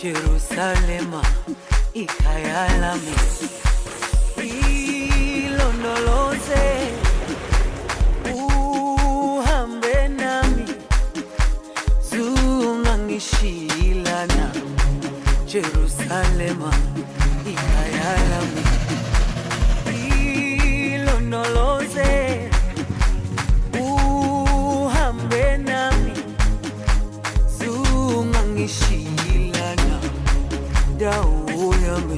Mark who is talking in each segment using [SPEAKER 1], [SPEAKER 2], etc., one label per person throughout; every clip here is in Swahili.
[SPEAKER 1] Jerusalema, ikhaya lami, ilondoloze, uhambe nami, zungangishilana. Jerusalema, ikhaya lami, ilondoloze, uhambe nami, zungangishilana. Dawo yami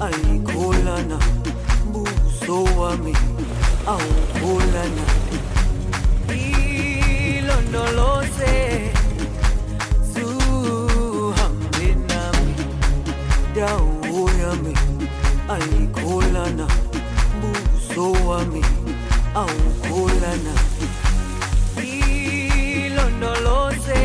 [SPEAKER 1] ayikholana, buso wami awukholana. Ilondoloze, zuhambe nami. Dawo yami ayikholana, buso wami awukholana. Ilondoloze,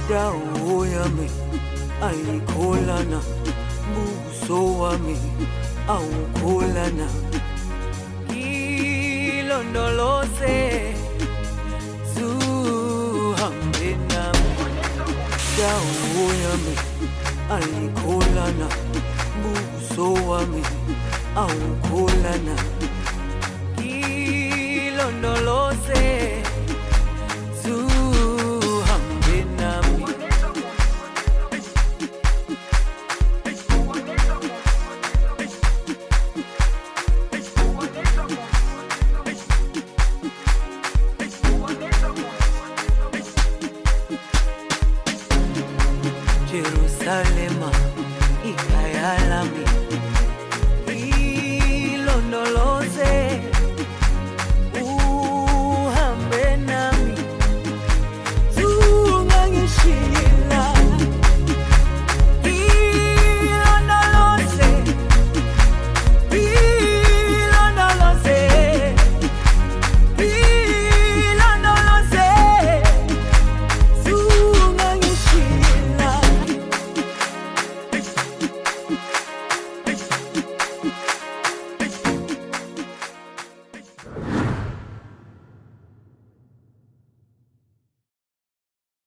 [SPEAKER 1] dawo yami ayikholana, buso wami awukholana. Ilondoloze, zuhambe nami. Dawo yami ayikholana, buso wami awukholana.